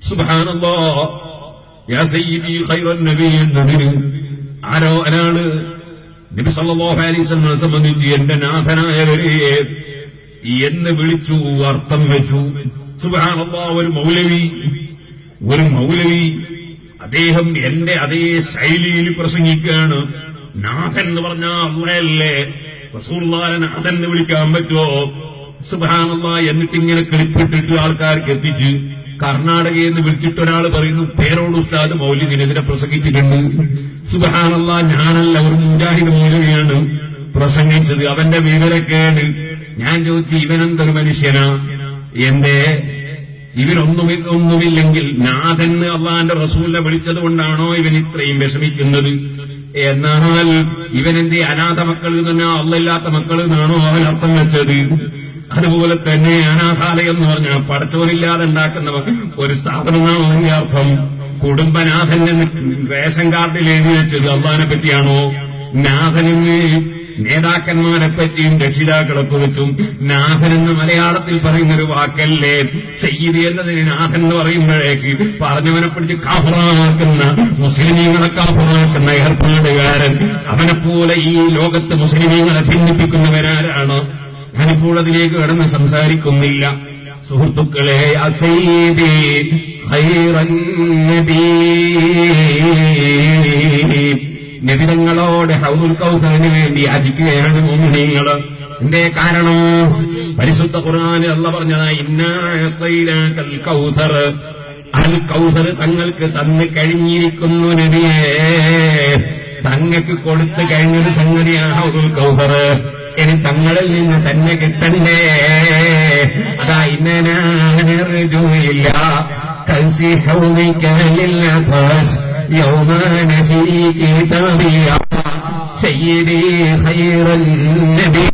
സുബ്ഹാനല്ലാഹ്. യാ സയ്യിദി ഖൈറൻ നബി എന്നതിന് ഒരാള് നബി സല്ലല്ലാഹു അലൈഹി വസല്ലമയെ സംബന്ധിച്ച് എന്റെ നാഥനായവരെ എന്ന് വിളിച്ചു, അർത്ഥം വെച്ചു. സുബ്ഹാനല്ലാഹ്. ഒരു മൗലവി അദ്ദേഹം എന്റെ അതേ ശൈലിയിൽ പ്രസംഗിക്കുകയാണ്. നാഥൻ എന്ന് പറഞ്ഞാൽ അല്ലാഹല്ലേ, റസൂലുള്ളാഹിനെ നാഥൻ എന്ന് വിളിക്കാൻ പറ്റുമോ? സുബ്ഹാനല്ലാഹ്. എന്നിട്ട് ഇങ്ങനെ ക്ലിപ്പിട്ടിട്ട് ആൾക്കാർക്ക് എത്തിച്ച് കർണാടകയിൽ നിന്ന് വിളിച്ചിട്ട് ഒരാൾ പറയുന്നു, പേരോട് ഉസ്താദ് മൗലിദിനെതിരെ പ്രസംഗിച്ചിട്ടുണ്ട്. സുബ്ഹാനല്ലാഹ്. ഞാനല്ല, ഒരു മുജാഹിദ് മൗലവിയാണ് പ്രസംഗിച്ചത്. അവന്റെ വിവരക്കേട്. ഞാൻ ചോദിച്ചു, ഇവനെന്തൊരു മനുഷ്യനാ? ഇവരൊന്നുമില്ലെങ്കിൽ നാഥൻ അള്ളാന്റെ റസൂലിനെ വിളിച്ചത് കൊണ്ടാണോ ഇവൻ ഇത്രയും വിഷമിക്കുന്നത്? എന്നാൽ ഇവനെന്തേ അനാഥ മക്കൾ തന്നെ അള്ളയില്ലാത്ത മക്കൾ എന്നാണോ അവൻ അർത്ഥം വെച്ചത്? അതുപോലെ തന്നെ അനാഥാലയം എന്ന് പറഞ്ഞാൽ പടച്ചോനില്ലാതെ ഉണ്ടാക്കുന്ന ഒരു സ്ഥാപനമാണോ അതിന്റെ അർത്ഥം? കുടുംബനാഥൻ എന്ന് റേഷൻ കാർഡിൽ എഴുതി വെച്ചത് അള്ളാഹിനെ പറ്റിയാണോ? നാഥനെന്ന് നേതാക്കന്മാരെ പറ്റിയും രക്ഷിതാക്കളെ കുറിച്ചും നാഥൻ എന്ന് മലയാളത്തിൽ പറയുന്നൊരു വാക്കല്ലേ. സയ്യിദ് എന്നതിന് നാഥൻ എന്ന് പറയുമ്പോഴേക്ക് പറഞ്ഞവനെ പിടിച്ച് കാഫിറാക്കുന്ന, മുസ്ലിമീങ്ങളെ കാഫിറാക്കുന്ന ഏർപ്പാടുകാരൻ, അവനെപ്പോലെ ഈ ലോകത്ത് മുസ്ലിമീങ്ങളെ ഭിന്നിപ്പിക്കുന്നവരാരാണ്? ഞാനിപ്പോൾ അതിലേക്ക് കടന്ന് സംസാരിക്കുന്നില്ല. സുഹൃത്തുക്കളെ, സയ്യിദി ഖൈറൻ നബി, നബിതങ്ങളോട് ഹൗദുൽ കൗസറിന് വേണ്ടി യാചിക്കുകയാണ് മുഅ്മിനീങ്ങള്. എന്തേ കാരണം? പരിശുദ്ധ ഖുർആനിൽ അല്ലാഹ് പറഞ്ഞതാ, ഇന്നാ അഅതൈനാകൽ കൗസർ, അൽ കൗസർ തങ്ങൾക്ക് തന്നു കഴിഞ്ഞിരിക്കുന്നു നബിയേ, തങ്ങൾക്ക് കൊടുത്തു കഴിഞ്ഞൊരു സംഗതിയാണ് ഹൗദുൽ കൗസർ. ഇനി തങ്ങളിൽ നിന്ന് തന്നെ കിട്ടണ്ടേ? അതാ ഇന്നനാർജുയില്ല കൽസി ഹൗദിക്കലില്ല ത്വസ് يوم نسي كتابي سيدي خير النبي.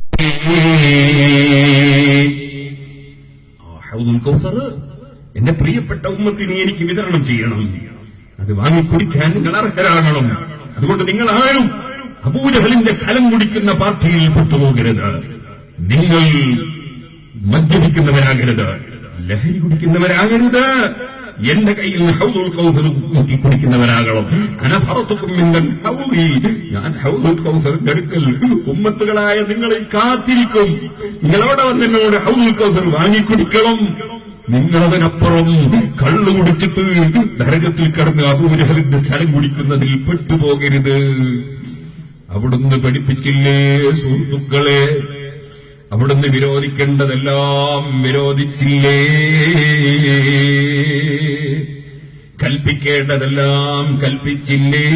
ഹൗദുൽ കൗസർ എന്റെ പ്രിയപ്പെട്ട ഉമ്മത്തിന് എനിക്ക് വിതരണം ചെയ്യണം. അത് വാങ്ങിക്കുടിക്കാൻ നിങ്ങൾ അർഹരാകണം. അതുകൊണ്ട് നിങ്ങൾ ആരും അബൂജഹലിന്റെ ഛലം കുടിക്കുന്ന പാർട്ടിയിൽ പെട്ടുപോകരുത്. നിങ്ങൾ മദ്യപിക്കുന്നവരാകരുത്, ലഹരി കുടിക്കുന്നവരാകരുത്. എന്റെ കയ്യിൽ ഹൗദുൽ കൗസർ നോക്കി കുടിക്കുന്നവരാകണം. അനഫറത്തുക്കും മിനൽ ഹൗദി, ഞാൻ ഹൗദുൽ കൗസറിന്റെ അടുക്കൽ ഉമ്മത്തുകളായ നിങ്ങളെ കാത്തിരിക്കും. നിങ്ങളവിടെ വന്ന് എന്നോട് ഹൗദുൽ കൗസർ വാങ്ങിക്കുടിക്കണം. നിങ്ങളതിനപ്പുറം കള്ളു കുടിച്ചിട്ട് നരകത്തിൽ കിടന്ന് അബൂജഹലിന്റെ ഛലം കുടിക്കുന്നതിൽ പെട്ടുപോകരുത്. അവിടുന്ന് പഠിപ്പിച്ചില്ലേ സുഹൃത്തുക്കളെ? അവിടുന്ന് വിരോധിക്കേണ്ടതെല്ലാം വിരോധിച്ചില്ലേ? കൽപ്പിക്കേണ്ടതെല്ലാം കൽപ്പിച്ചില്ലേ?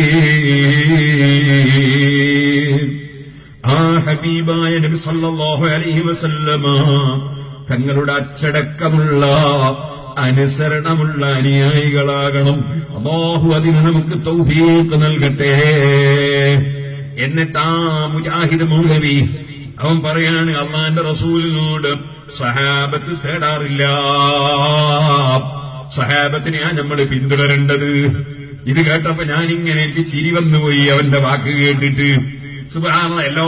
ആ ഹബീബായ നബി സല്ലല്ലാഹു അലൈഹി വസല്ലമ തങ്ങളുടെ അച്ചടക്കമുള്ള അനുസരണമുള്ള അനുയായികളാകണം. അല്ലാഹു അതിന് നമുക്ക് തൗഫീഖ് നൽകട്ടെ. എന്നിട്ട് ആ മുജാഹിദ് മൗലവി അവൻ പറയാണ്, അള്ളാന്റെ റസൂലിനോട് സഹാബത്ത് തേടാറില്ല, സഹാബത്തിനെയാ നമ്മൾ പിന്തുടരേണ്ടത്. ഇത് കേട്ടപ്പോ ഞാനിങ്ങനെ എനിക്ക് ചിരി വന്നുപോയി അവന്റെ വാക്ക് കേട്ടിട്ട്. സുബ്ഹാനല്ലാഹ്, എല്ലാ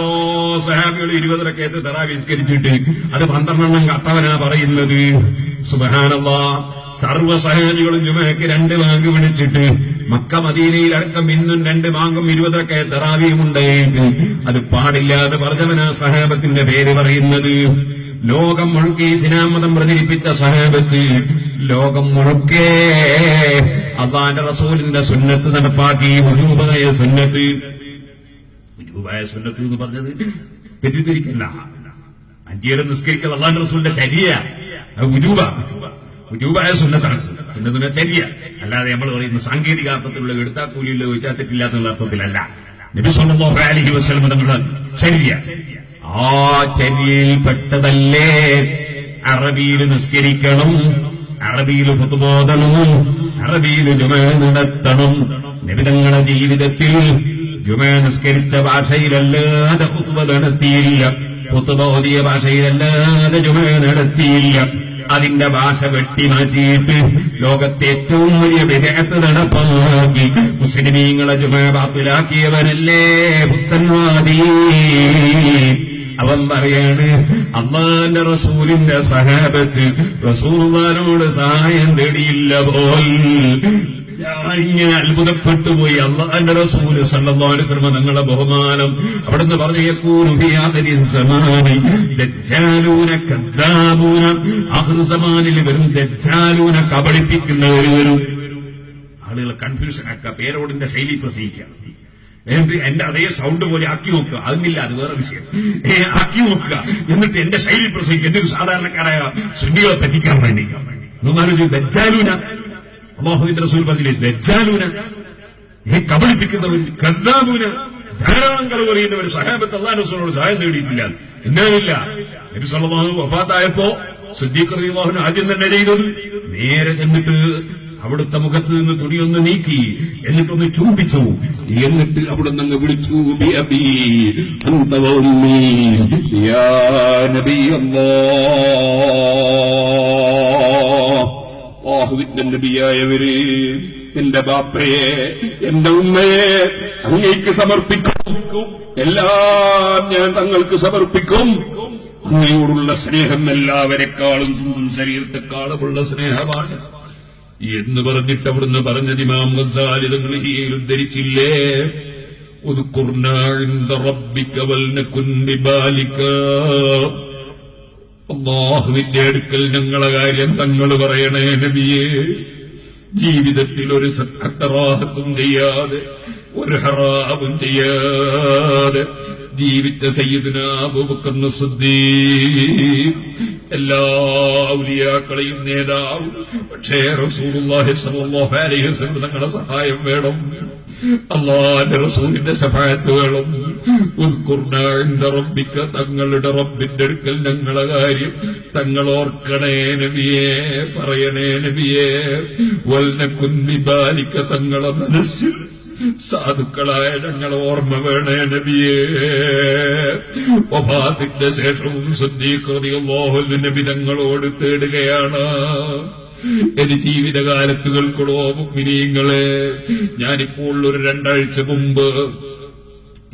സഹാബികളും 20 റക്അത്ത് തറാവീഹ് നിസ്കരിച്ചിട്ട് അത് 12 കട്ടവനാ പറയുന്നത്. സുബ്ഹാനല്ലാഹ്, സർവ്വ സഹാബികളും ജുമഅക്ക് 2 ബാങ്ക് വിളിച്ചിട്ട് മക്ക മദീനയിൽ അടക്കം ഇന്നും 2 ബാങ്കും 20 റക്അത്ത് തറാവീഹും ഉണ്ടായിട്ട് അത് പാടില്ലാതെ പറഞ്ഞവനാ സഹാബത്തിന്റെ പേര് പറയുന്നത്. ലോകം മുഴുക്കെ ഇസ്ലാം മതം പ്രചരിപ്പിച്ച സഹാബത്ത് ലോകം മുഴുക്കെ അല്ലാഹുവിന്റെ റസൂലിന്റെ സുന്നത്ത് നടപ്പാക്കി. വജൂബായ സുന്നത്ത് എന്ന് പറഞ്ഞത് തെറ്റിദ്ധരിക്കല്ല. 5 നേരം നിസ്കരിക്കൽ അല്ലാഹുവിന്റെ റസൂലിന്റെ ചര്യ, ഉജൂബായ സുന്നത്താണ്. സുന്നത്തിന്റെ ചര്യ അല്ലാതെ നമ്മൾ പറയുന്ന സാങ്കേതികാർത്ഥത്തിലുള്ള എടുത്താക്കൂലിയുള്ള ചോദിച്ചാൽ തെറ്റില്ലാത്ത അർത്ഥത്തിലല്ല. നബി സല്ലല്ലാഹു അലൈഹി വസല്ലം തങ്ങളുടെ ചര്യ, ആ ചര്യയിൽ പെട്ടതല്ലേ അറബിയിൽ നിസ്കരിക്കണം, അറബിയിൽ ഖുതുബ ഓതണം, അറബിയിൽ ജുമഅ നടത്തണം. നബി തങ്ങളുടെ ജീവിതത്തിൽ ജുമഅ നിസ്കരിച്ച ഭാഷയിലല്ലാതെ ഖുതുബ നടത്തിയില്ല, ഖുതുബ ഓതിയ ഭാഷയിലല്ലാതെ ജുമഅ നടത്തിയില്ല. അതിന്റെ ഭാഷ വെട്ടിമാറ്റിയിട്ട് ലോകത്തെ ഏറ്റവും വലിയ ബിദ്അത്ത് നടപ്പാക്കി മുസ്ലിമീങ്ങളെ ജുമഅ ബാത്തിലാക്കിയവനല്ലേ പുത്തൻവാദി. അവൻ പറയാണ്, അല്ലാഹുവിന്റെ റസൂലിന്റെ സഹാബത്ത് റസൂലുള്ളാഹിനോട് സഹായം തേടിയില്ല പോൽ ഞാനിങ്ങനെ അത്ഭുതപ്പെട്ടു പോയി. അല്ലാഹുവിന്റെ റസൂൽ സല്ലല്ലാഹു അലൈഹി വസല്ലം തങ്ങളുടെ ബഹുമാനം അവിടുന്ന് പറഞ്ഞു, യഖൂലു ഫീ ആഖിരി സമാനി ദജ്ജാലൂന കദ്ദാബൂന, ആഖിറു സമാനിൽ വരും ദജ്ജാലൂന, കബളിപ്പിക്കുന്നവർ വരും. ആളുകൾ കൺഫ്യൂഷൻ ആക്കുക, പേരോടിന്റെ ശൈലി പ്രസംഗിക്കുക, എന്നിട്ട് എന്റെ അതേ സൗണ്ട് പോലെ ആക്കി നോക്കുക. അതിനില്ല, അത് വേറെ വിഷയം. ആക്കി നോക്കുക, എന്നിട്ട് എന്റെ ശൈലി പ്രസംഗിക്കുക. എന്തൊരു സാധാരണക്കാരായ സുന്നികളെ പറ്റിക്കാൻ വേണ്ടി. ദജ്ജാലൂന, അല്ലാഹുവിന്റെ റസൂൽ പറഞ്ഞില്ലേ, ദജ്ജാലൂന കബളിപ്പിക്കുന്നവർ, കദ്ദാബൂന ധാരാളം കളവ് പറയുന്നവർ. സഹാബത്ത് അല്ലാഹുവിന്റെ റസൂലിനോട് സഹായം നേടിയിട്ടില്ല. എന്നാലില്ല, നബി സല്ലല്ലാഹു അലൈഹി വസല്ലം വഫാത്തായപ്പോ സിദ്ദീഖ് റളിയല്ലാഹു അൻഹു ആദ്യം തന്നെ ചെയ്തത് നേരെ ചെന്നിട്ട് അവിടുത്തെ മുഖത്ത് നിന്ന് തുണിയൊന്ന് നീക്കി, എന്നിട്ടൊന്ന് ചുംബിച്ചു, എന്നിട്ട് അവിടുന്ന് അങ്ങ് വിളിച്ചു, അല്ലാഹുവിന്റെ നബിയായവര്, എന്റെ ബാപ്പയെ, എന്റെ ഉമ്മയെ അങ്ങേക്ക് സമർപ്പിക്കും, എല്ലാം ഞാൻ തങ്ങൾക്ക് സമർപ്പിക്കും. അങ്ങയോടുള്ള സ്നേഹം എല്ലാവരെക്കാളും ശരീരത്തെക്കാളുമുള്ള സ്നേഹമാണ് എന്ന് പറഞ്ഞിട്ട് അവിടുന്ന് പറഞ്ഞത് ഇമാം ഗസാലി തങ്ങൾ ഉദ്ധരിച്ചില്ലേ, ഉദ്കുർനാ ഇൻദ റബ്ബിക വൽനകുൻ ബിബാലിക, അല്ലാഹുവിന്റെ അടുക്കൽ ഞങ്ങളെ കാര്യം തങ്ങൾ പറയണേ നബിയേ. ജീവിതത്തിൽ ഒരു സത്കറാഹത്തും ചെയ്യാതെ, ഒരു ഹറാമും ചെയ്യാതെ ജീവിച്ച സയ്യിദുനാ അബൂബക്കർ സിദ്ദീഖ്, എല്ലാ ഔലിയാക്കളെയും നേതാവ്. പക്ഷേ റസൂലുള്ളാഹി സ്വല്ലല്ലാഹു അലൈഹി വസല്ലം തങ്ങളുടെ സഹായം വേണം, അല്ലാഹുവിന്റെ റസൂലിന്റെ ശഫാഅത്ത് വേണം. ഉദ്കുർനാ ഇൻദ റബ്ബിക, തങ്ങളുടെ റബ്ബിന്റെ അടുക്കൽ ഞങ്ങളെ കാര്യം തങ്ങൾ ഓർക്കണേ നബിയേ, പറയണേ നബിയേ. വൽനകുൻ ബിബാലിക, തങ്ങളെ മനസ്സിൽ സാധുക്കളായ ഞങ്ങൾ ഓർമ്മ വേണേ നബിയേ. വഫാത്തിന്റെ ശേഷവും സിദ്ദീഖ് റളിയല്ലാഹു അൻഹു നബി തങ്ങളോട് തേടുകയാണ്, എന്റെ ജീവിതകാലത്തുകൾക്കുള്ളോ മുഅ്മിനീങ്ങളെ, ഞാനിപ്പോൾ ഒരു 2 ആഴ്ച മുമ്പ്,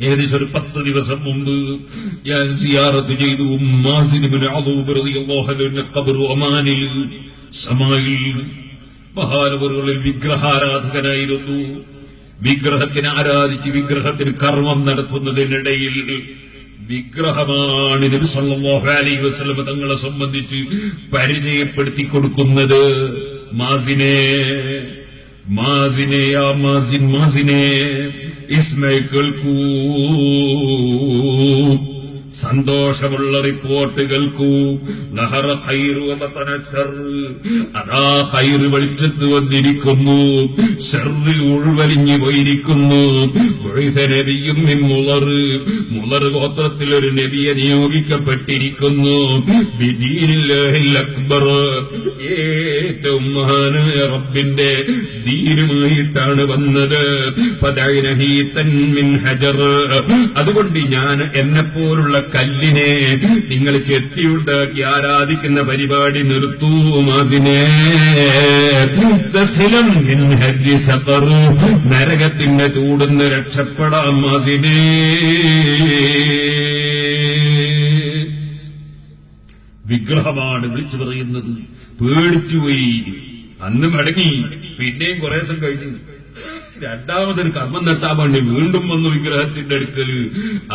ഏകദേശം ഒരു 10 ദിവസം മുമ്പ് ഞാൻ സിയാറത്ത് ചെയ്തു മാസിൻ ഇബ്നു അദൂബ് റളിയല്ലാഹു അൻഹു ഖബർ ഒമാനിൽ സമായിൽ. മഹാനവറുകളിൽ വിഗ്രഹാരാധകനായിരുന്നു. വിഗ്രഹത്തിനെ ആരാധിച്ച് വിഗ്രഹത്തിന് കർമ്മം നടത്തുന്നതിനിടയിൽ വിഗ്രഹമാണ് നബി സല്ലല്ലാഹു അലൈഹി വസല്ലം തങ്ങളെ സംബന്ധിച്ച് പരിചയപ്പെടുത്തി കൊടുക്കുന്നത്. മാസിനെ യാ മാസിനെ ഇസ്മയെ കേൾക്കൂ, സന്തോഷമുള്ള റിപ്പോർട്ട് കേൾക്കൂ. ലഹറ ഖൈറു വബതന ശർറ്, അതാ ഖൈർ വെളിച്ചത്ത് വന്നിരിക്കുന്നു, ശർറ് ഉൾവലിഞ്ഞു പോയിരിക്കുന്നു. നബിയും മുളർ ഗോത്രത്തിൽ ഒരു നബിയെ നിയോഗിക്കപ്പെട്ടിരിക്കുന്നു. ബിദീനില്ലാഹിൽ അക്ബർ, ഏറ്റവും മഹാനായ റബ്ബിന്റെ ദീനുമായിട്ടാണ് വന്നത്. ഫദഅനഹീതൻ മിൻ ഹജർ, അതുകൊണ്ട് ഞാൻ എന്നെപ്പോലുള്ള കല്ലിനെ നിങ്ങൾ ചെത്തിയുണ്ടാക്കി ആരാധിക്കുന്ന പരിപാടി നിർത്തൂ. മാസിനെ നരകത്തിന്റെ ചൂടുന്ന് രക്ഷപ്പെടാം. മാസിനെ വിഗ്രഹമാണ് വിളിച്ചു പറയുന്നത്. പേടിച്ചുപോയി, അന്ന് മടങ്ങി. പിന്നെയും കുറെ ദിവസം കഴിഞ്ഞു രണ്ടാമതൊരു കർമ്മം നടത്താൻ വേണ്ടി വീണ്ടും വന്നു വിഗ്രഹത്തിന്റെ അടുക്കൽ.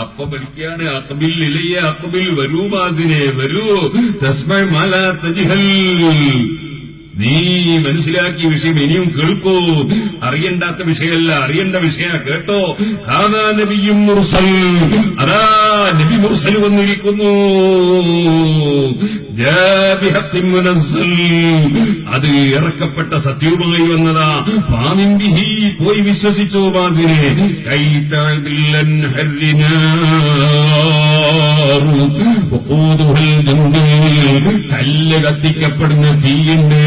അപ്പം വിളിക്കാണ്, അക്ബിൽ ഇലയ്യ, അക്ബിൽ, വരൂ മാസിനെ, വരൂ. തസ്മൈ മാലാ തജ്ഹൽ, നീ മനസ്സിലാക്കിയ വിഷയം ഇനിയും കേൾക്കൂ. അറിയണ്ടാത്ത വിഷയമല്ല, അറിയേണ്ട വിഷയ കേട്ടോ. ഹാദാ നബിയും മുർസൽ, അതാ നബി മുർസൽ വന്നിരിക്കുന്നു. ജാബിഹത്തിൻ മുനസ്സൽ, അത് ഇറക്കപ്പെട്ട സത്യവുമായി വന്നതാ. ഫാമിൻ ബിഹി, പോയി വിശ്വസിച്ചോ മാസിനെ. കൈതബില്ലൻ ഹർനാർ വഖൂദുഹൽ ജന്നൽ, കല്ല് കത്തിക്കപ്പെടുന്ന തീയുണ്ട്,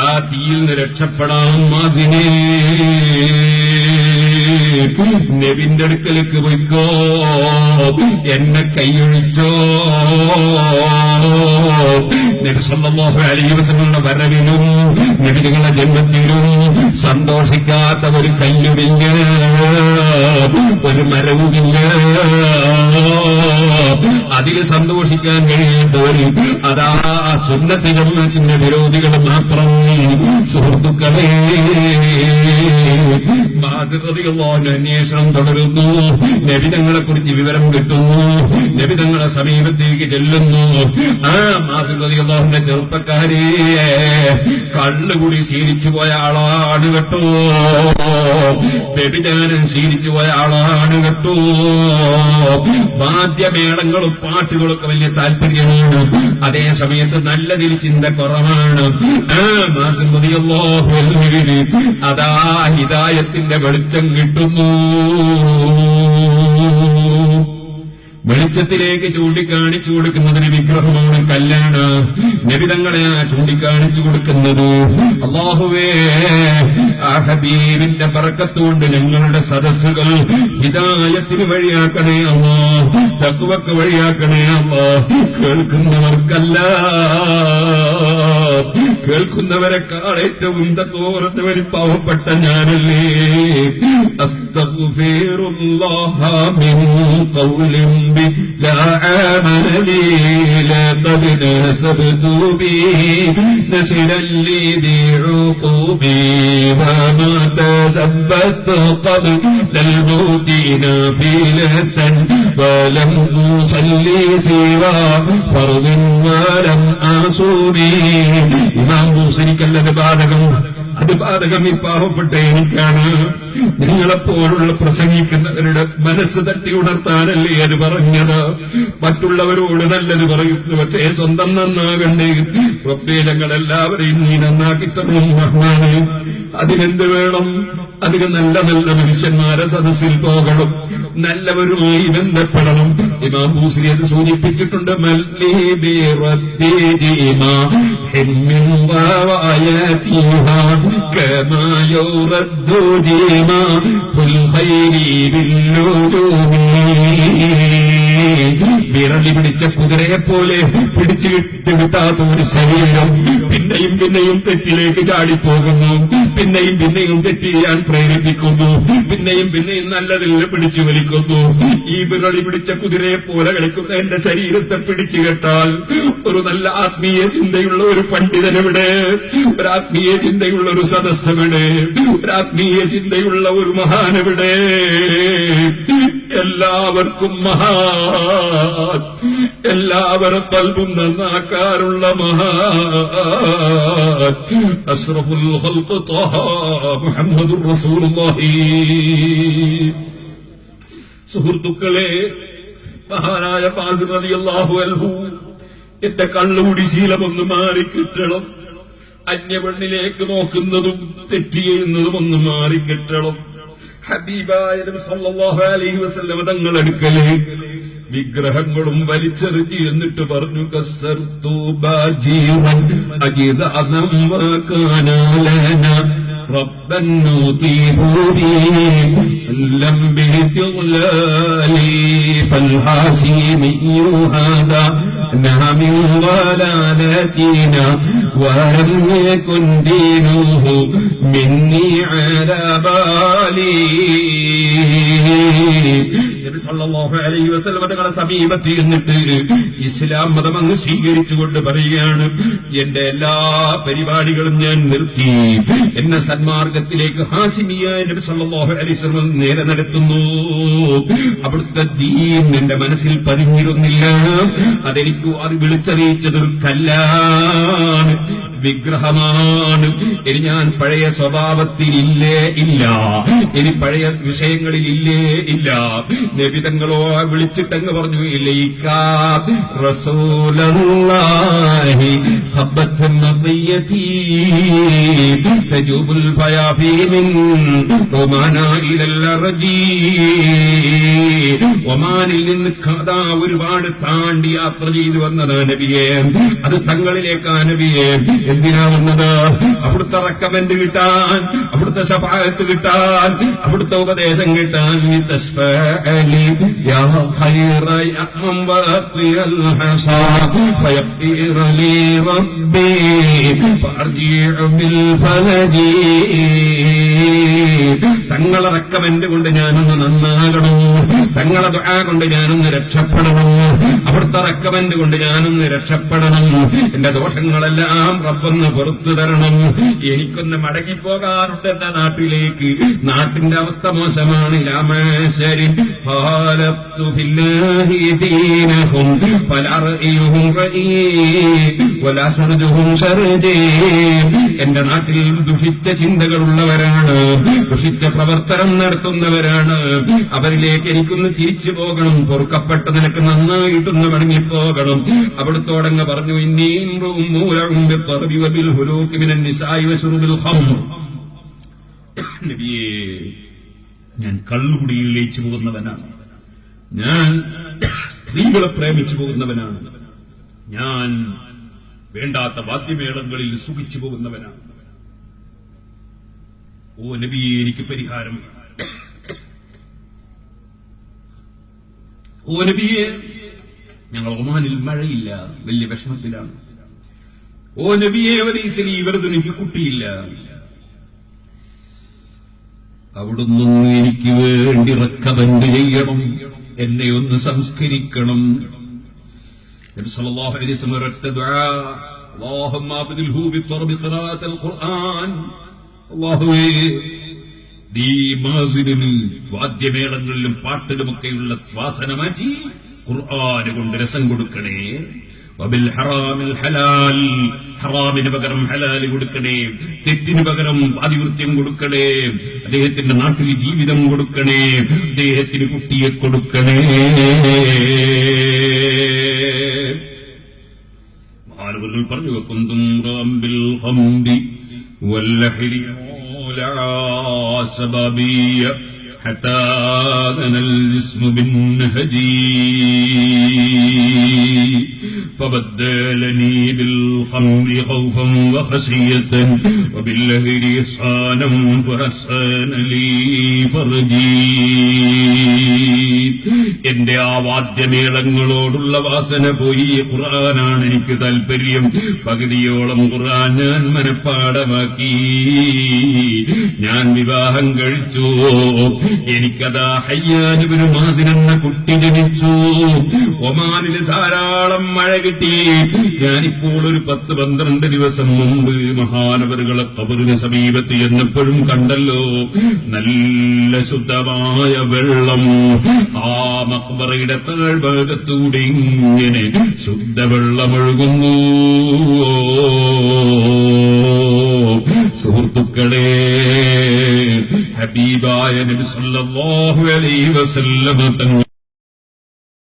ആ തീയിൽ നിന്ന് രക്ഷപ്പെടാൻ മാസിനെ. നബിന്റെ അടുക്കലേക്ക് പോയിക്കോ, എന്നെ കൈയൊഴിച്ചോ. നബി സല്ലല്ലാഹു അലൈഹി വസല്ലമയുടെ വരവിലും നബിയുടെ ജന്മത്തിലും സന്തോഷിക്കാത്ത ഒരു കല്ലുമില്ല, ഒരു മരവുമില്ല. അതിൽ സന്തോഷിക്കാൻ കഴിയുന്നവര് അതാ സുന്നത്ത് ജമാഅത്തിന്റെ വിരോധികൾ മാത്രം. സുഹൃത്തുക്കളെ, അന്വേഷണം തുടരുന്നു. നബിതങ്ങളെ കുറിച്ച് വിവരം കിട്ടുന്നു. നബിതങ്ങളെ സമീപത്തേക്ക് ചെല്ലുന്നു. ആ മാസുന്റെ ചെറുപ്പക്കാരെ കള്ളുകൂടി ശീലിച്ചു പോയ ആളാണ് കേട്ടോ, വ്യഭിചാരം ശീലിച്ചു പോയ ആളാണ് കേട്ടോ. വാദ്യമേളങ്ങളും പാട്ടുകളൊക്കെ വലിയ താല്പര്യമാണ്, അതേ സമയത്ത് നല്ലതിൽ ചിന്ത കുറവാണ്. ആ മാസം അതാ ഹിദായത്തിന്റെ വെളിച്ചം കിട്ടുന്നു. വെളിച്ചത്തിലേക്ക് ചൂണ്ടിക്കാണിച്ചു കൊടുക്കുന്നതിന് വിഗ്രഹമാണ്, കല്ലാണ്. നബിതങ്ങളെ ചൂണ്ടിക്കാണിച്ചു കൊടുക്കുന്നത്. അല്ലാഹുവേ, ആ ഹബീബിന്റെ ബറക്കത്തുകൊണ്ട് ഞങ്ങളുടെ സദസ്സുകൾ ഹിദായത്തിന് വഴിയാക്കണേ അല്ലാഹ്, തഖ്വക്ക് വഴിയാക്കണേ അല്ലാഹ്. കേൾക്കുന്നവർക്കല്ല, കേൾക്കുന്നവരെക്കാൾ ഏറ്റവും തഖ്വ പാവപ്പെട്ട ഞാനല്ലേ. അസ്തഗ്ഫിറുല്ലാഹ മിൻ ഖൗലിൻ لا عمل لي لقد نسبت بي نسلا لي ذي عقوبي وما تثبت قبل الموت نافلة ولم أصلي سوى فرض ولم أصومي. ഇമാം ബൂസരിക്കല്ലത് ബാധകം, അത് ബാധകം ഈ പാവപ്പെട്ട എനിക്കാണ്. നിങ്ങളെപ്പോലുള്ള പ്രസംഗിക്കുന്നവരുടെ മനസ്സ് തട്ടി ഉണർത്താനല്ലേ അത് പറഞ്ഞത്. മറ്റുള്ളവരോട് നല്ലത് പറയുന്നു, പക്ഷേ സ്വന്തം നന്നാകണ്ടേ. റബ്ബേ, ഞങ്ങളെല്ലാവരെയും നീ നന്നാക്കി തരണം റഹ്മാനേ. അതിനെന്ത് വേണം? അധികം നല്ല നല്ല മനുഷ്യന്മാരെ സദസ്സിൽ പോകണം, നല്ലവരുമായി ബന്ധപ്പെടണം. ഇമാം ബൂസരി അത് സൂചിപ്പിച്ചിട്ടുണ്ട്. വിരളി പിടിച്ച കുതിരയെ പോലെ പിടിച്ചു കിട്ടാത്ത ഒരു ശരീരം പിന്നെയും പിന്നെയും തെറ്റിലേക്ക് ചാടിപ്പോകുന്നു, പിന്നെയും പിന്നെയും തെറ്റ് ചെയ്യാൻ പ്രേരിപ്പിക്കുന്നു, പിന്നെയും പിന്നെയും നല്ലതിൽ പിടിച്ചു വലിക്കുന്നു. ഈ വിരളി പിടിച്ച കുതിരയെ പോലെ കളിക്കുന്ന എന്റെ ശരീരത്തെ പിടിച്ചു കെട്ടാൽ ഒരു നല്ല ആത്മീയ ചിന്തയുള്ള ഒരു പണ്ഡിതനെവിടെ, ഒരു ആത്മീയ ചിന്തയുള്ള ഒരു സദസ്സെവിടെ, ഒരു ആത്മീയ ചിന്തയുള്ള ഒരു മഹാനെവിടെ? എല്ലാവർക്കും മഹാൻ, എല്ലാവരും കൽബും നന്നാക്കാറുള്ള മഹാൻ അഷ്റഫുൽ ഖൽഖ് ത്വാഹ മുഹമ്മദുർ റസൂലുള്ളാഹി. സുഹൃത്തുക്കളെ, മഹാനായ ഫാസിൽ റളിയല്ലാഹു അൻഹു, എന്റെ കള്ളുകൂടി ശീലമൊന്ന് മാറിക്കിട്ടണം, അന്യപെണ്ണിലേക്ക് നോക്കുന്നതും തെറ്റ് ചെയ്യുന്നതും ഒന്ന് മാറിക്കിട്ടണം. ഹബീബായ നബി സല്ലല്ലാഹു അലൈഹി വസല്ലം തങ്ങളടുക്കലേ വിഗ്രഹങ്ങളും വലിച്ചെറിഞ്ഞ് എന്നിട്ട് പറഞ്ഞു, കസ്സർതു ബാജിറൻ അജിദഅനം വകാനലന റബ്ബൻ നൂതിഹു ബി ലം ബിതിഗ്ലാലി ഫൽഹാസിമിയു ഹാദാ നമിൻ വലാലതിനാ വലം യകുൻ ദീനുഹു മിന്നി അലാ ബാലി. നബി സല്ലല്ലാഹു അലൈഹി വസല്ലം തങ്ങളുടെ സമീപത്ത് എന്നിട്ട് ഇസ്ലാം മതം അങ്ങ് സ്വീകരിച്ചുകൊണ്ട് പറയുകയാണ്, എന്റെ എല്ലാ പരിപാടികളും ഞാൻ നിർത്തി, എന്നെ സന്മാർഗത്തിലേക്ക് ഹാസിമിയായ നബി സല്ലല്ലാഹു അലൈഹി വസല്ലം നേരെ നടത്തുന്നു. അവിടുത്തെ ദീൻ എന്റെ മനസ്സിൽ പതിഞ്ഞിരുന്നില്ല, അതെനിക്ക് അത് വിളിച്ചറിയിച്ചത് കല്ലാണ്, വിഗ്രഹമാണ്. ഇനി ഞാൻ പഴയ സ്വഭാവത്തിലില്ലേ ഇല്ല, ഇനി പഴയ വിഷയങ്ങളിലില്ലേ ഇല്ല. നബി തങ്ങളോ വിളിച്ചിട്ടങ്ങ് പറഞ്ഞു, ഇലൈക റസൂലല്ലാഹി ഖബ്ബത്തുൻ നതിയതി തജൂബുൽ ഫയാഫി മിൻ ഒമാന ഇലൽ അർജി. ഒമാനിൽ നിന്ന് കഥാ ഒരുപാട് താണ്ടി യാത്ര ചെയ്തു വന്നത് നബിയെ, അത് തങ്ങളിലേക്കാ നബിയെ. എന്തിനാ വന്നത്? അവിടുത്തെ റെക്കമെന്റ് കിട്ടാൻ, അവിടുത്തെ ശഫാഅത്ത് കിട്ടാൻ, അവിടുത്തെ ഉപദേശം കിട്ടാൻ. തസ്ഫഅലി യാ ഖൈറ യഅം വഅതിയൽ ഹസാ ഫയഖിറ ലി റബ്ബി ഫർജിഉ ബിൽ ഫലജി. തങ്ങളെ റെക്കമെന്റ് കൊണ്ട് ഞാനൊന്ന് നന്നാകണം, തങ്ങളെ ദുആ കൊണ്ട് ഞാനൊന്ന് രക്ഷപ്പെടണം, അവിടുത്തെ റെക്കമെന്റ് കൊണ്ട് ഞാനൊന്ന് രക്ഷപ്പെടണം. എന്റെ ദോഷങ്ങളെല്ലാം റബ്ബൊന്ന് പുറത്തു തരണം. എനിക്കൊന്ന് മടങ്ങിപ്പോകാറുണ്ട് എന്റെ നാട്ടിലേക്ക്. നാട്ടിന്റെ അവസ്ഥ മോശമാണ്. ലാമശരി ഖാലത്തു ഫില്ലാഹി ദീനഹും ഫലറഇഹും റഈ വലാ സർജുഹും സർജീ. എന്റെ നാട്ടിൽ ദുഷിച്ച ചിന്തകളുള്ളവരാണ്, ദുഷിച്ച പ്രവർത്തനം നടത്തുന്നവരാണ്. അവരിലേക്ക് എനിക്കൊന്ന് തിരിച്ചു പോകണം, പൊറുക്കപ്പെട്ട നിനക്ക് നന്നായിട്ടൊന്ന് മടങ്ങിപ്പോകണം. അവിടുത്തോടങ്ങ് പറഞ്ഞു, ഇന്നീം മൂലവും നബിയേ, ഞാൻ കള്ളുകുടിയിൽ ലയിച്ചു പോകുന്നവനാണ്, ഞാൻ സ്ത്രീകളെ പ്രേമിച്ചു പോകുന്നവനാണ്, ഞാൻ വേണ്ടാത്ത വാദ്യമേളങ്ങളിൽ സുഖിച്ചു പോകുന്നവനാണ്. ഓ നബിയെ, എനിക്ക് പരിഹാരം. ഓ നബിയെ, ഞങ്ങൾ ഒമാനിൽ മഴയില്ല, വലിയ വിഷമത്തിലാണ്. ഓ നബിയെ, വലീസലി വെറുതെ എനിക്ക് കുട്ടിയില്ല. അവിടുന്ന് എനിക്ക് വേണ്ടി റെക്കമെന്റ് ചെയ്യണം, എന്നെ ഒന്ന് സംസ്കരിക്കണം. നബി സല്ലല്ലാഹു അലൈഹി വസല്ലം ഒരൊറ്റ ദുആ, അല്ലാഹുമ്മ അബ്ദിൽഹു ബിത്റബി ഖിറാഅത്തുൽ ഖുർആൻ. അല്ലാഹുവേ, നീ മാസിനിൽ വാദ്യമേളങ്ങളിലും പാട്ടിലുമൊക്കെയുള്ള വാസന മാറ്റി ഖുർആന് കൊണ്ട് രസം കൊടുക്കണേ. വബിൽ ഹറാമിൽ ഹലാൽ, ഹറാമിന് പകരം ഹലാൽ കൊടുക്കണേ. തെറ്റിന് പകരം ആധിപത്യം കൊടുക്കണേ. അദ്ദേഹത്തിന്റെ നാട്ടിൽ ജീവിതം കൊടുക്കണേ, അദ്ദേഹത്തിന് കുട്ടിയെ കൊടുക്കണേ. മഹാനവറുകൾ പറഞ്ഞു, കുന്തും റബ്ബിൽ ഹംദി വല്ലഹരി സബാബിയ حتى أنا الجسم بالنهجي فبدلني بالخمر خوفا وخشية وباللهر إحسانا فحسن لي فرجي. എന്റെ ആ വാദ്യമേളങ്ങളോടുള്ള വാസന പോയി. ഖുർആനാണ് എനിക്ക് താല്പര്യം. പകുതിയോളം ഖുർആൻ ഞാൻ മനഃപ്പാടമാക്കി. ഞാൻ വിവാഹം കഴിച്ചു. എനിക്കതാ ഹയ്യാൻ ഇബ്നു മാസിൻ എന്ന കുട്ടി ജനിച്ചു. ഒമാനിൽ ധാരാളം മഴ കിട്ടി. ഞാനിപ്പോൾ ഒരു 10-12 ദിവസം മുമ്പ് മഹാനവറുകളെ ഖബറിന് സമീപത്ത് ചെന്നപ്പോഴും കണ്ടല്ലോ, നല്ല ശുദ്ധമായ വെള്ളം ആ മഖ്ബറയുടെ താഴ്ഭാഗത്തൂടെ ഇങ്ങനെ ശുദ്ധവെള്ളമൊഴുകുന്നു. സുഹൃത്തുക്കളെ, ഹബീബായ നബി സല്ലല്ലാഹു അലൈഹി വസല്ലം തങ്ങൾ